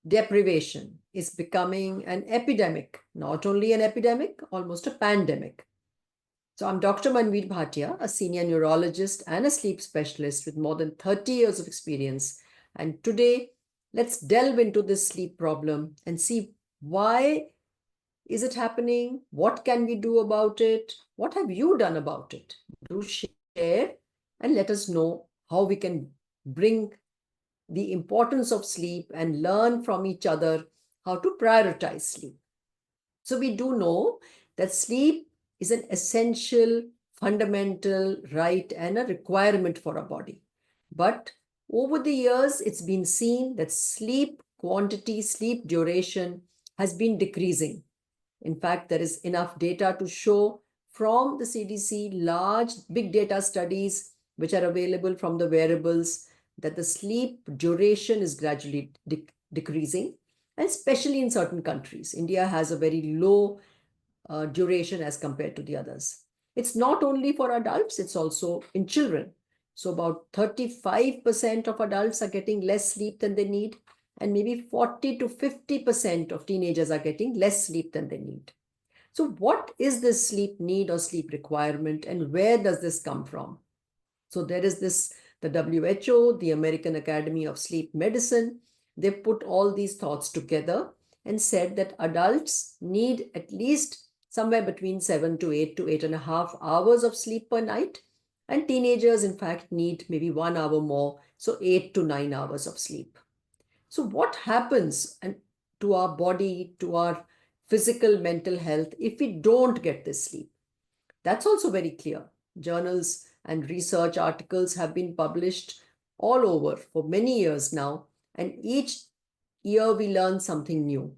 Deprivation is becoming an epidemic, not only an epidemic, almost a pandemic. So I'm Dr. Manvir Bhatia, a senior neurologist and a sleep specialist with more than 30 years of experience. And today, let's delve into this sleep problem and see why is it happening? What can we do about it? What have you done about it? Do share and let us know how we can bring the importance of sleep and learn from each other how to prioritize sleep. So we do know that sleep is an essential, fundamental right and a requirement for our body. But over the years, it's been seen that sleep quantity, sleep duration has been decreasing. In fact, there is enough data to show from the CDC, large big data studies which are available from the wearables, that the sleep duration is gradually decreasing, and especially in certain countries. India has a very low duration as compared to the others. It's not only for adults, it's also in children. So about 35% of adults are getting less sleep than they need, and maybe 40 to 50% of teenagers are getting less sleep than they need. So what is this sleep need or sleep requirement, and where does this come from? So there is this, the WHO, the American Academy of Sleep Medicine, they've put all these thoughts together and said that adults need at least somewhere between 7 to 8.5 hours of sleep per night. And teenagers, in fact, need maybe 1 hour more, so 8 to 9 hours of sleep. So what happens to our body, to our physical, mental health if we don't get this sleep? That's also very clear. Journals and research articles have been published all over for many years now, and each year we learn something new.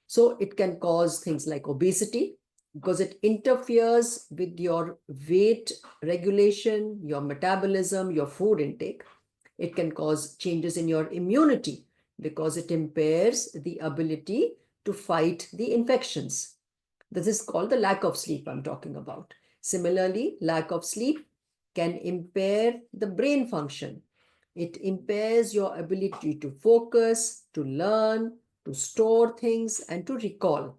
So it can cause things like obesity, because it interferes with your weight regulation, your metabolism, your food intake. It can cause changes in your immunity because it impairs the ability to fight the infections. This is called the lack of sleep I'm talking about. Similarly, lack of sleep can impair the brain function. It impairs your ability to focus, to learn, to store things, and to recall.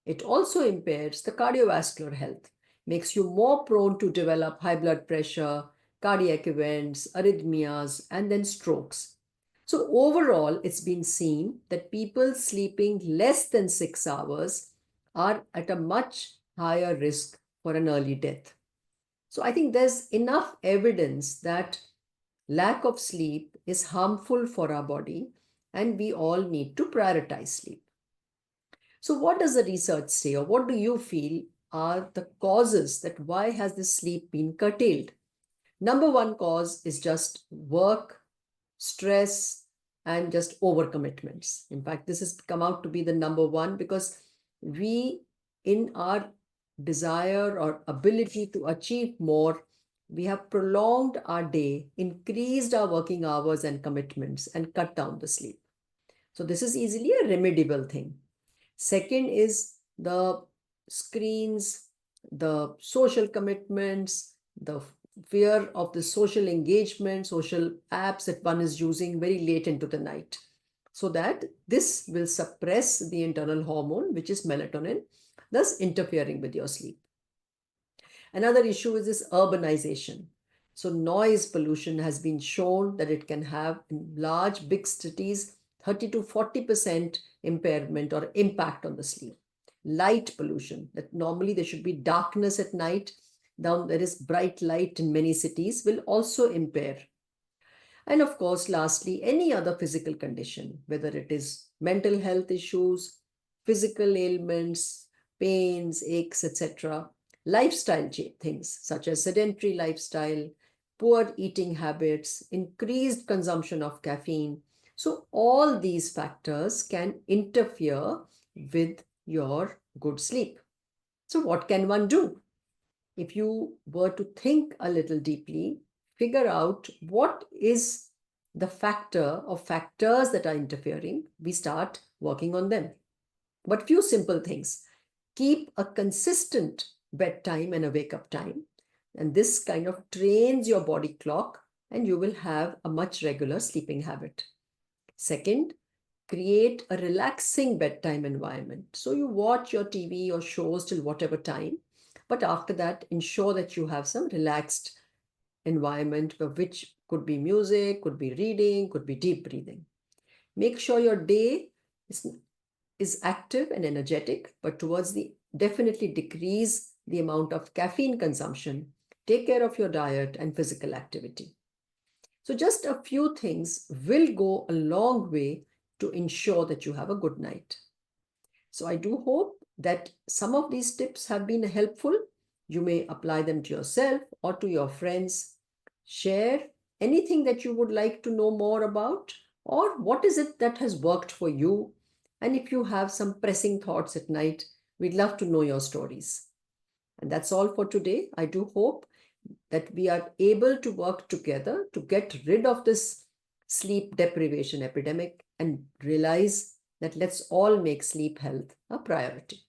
It also impairs the cardiovascular health, makes you more prone to develop high blood pressure, cardiac events, arrhythmias, and then strokes. So overall, it's been seen that people sleeping less than 6 hours are at a much higher risk for an early death. So I think there's enough evidence that lack of sleep is harmful for our body, and we all need to prioritize sleep. So what does the research say, or what do you feel are the causes that why has this sleep been curtailed? Number one cause is just work, stress, and just overcommitments. In fact, this has come out to be the number one, because we, in our desire or ability to achieve more, we have prolonged our day, increased our working hours and commitments, and cut down the sleep. So this is easily a remediable thing. Second is the screens, the social commitments, the fear of the social engagement, social apps that one is using very late into the night. So that this will suppress the internal hormone, which is melatonin, thus interfering with your sleep. Another issue is this urbanization. So noise pollution has been shown that it can have in large, big cities 30 to 40% impairment or impact on the sleep. Light pollution, that normally there should be darkness at night. Now there is bright light in many cities, will also impair. And of course, lastly, any other physical condition, whether it is mental health issues, physical ailments, pains, aches, etc., lifestyle things such as sedentary lifestyle, poor eating habits, increased consumption of caffeine. So all these factors can interfere with your good sleep. So what can one do? If you were to think a little deeply, figure out what is the factor or factors that are interfering, we start working on them. But few simple things. Keep a consistent bedtime and a wake-up time. And this kind of trains your body clock, and you will have a much regular sleeping habit. Second, create a relaxing bedtime environment. So you watch your TV or shows till whatever time, but after that, ensure that you have some relaxed environment, which could be music, could be reading, could be deep breathing. Make sure your day is active and energetic, but towards the definitely decrease the amount of caffeine consumption. Take care of your diet and physical activity. So just a few things will go a long way to ensure that you have a good night. So I do hope that some of these tips have been helpful. You may apply them to yourself or to your friends. Share anything that you would like to know more about, or what is it that has worked for you. And if you have some pressing thoughts at night, we'd love to know your stories. And that's all for today. I do hope that we are able to work together to get rid of this sleep deprivation epidemic and realize that let's all make sleep health a priority.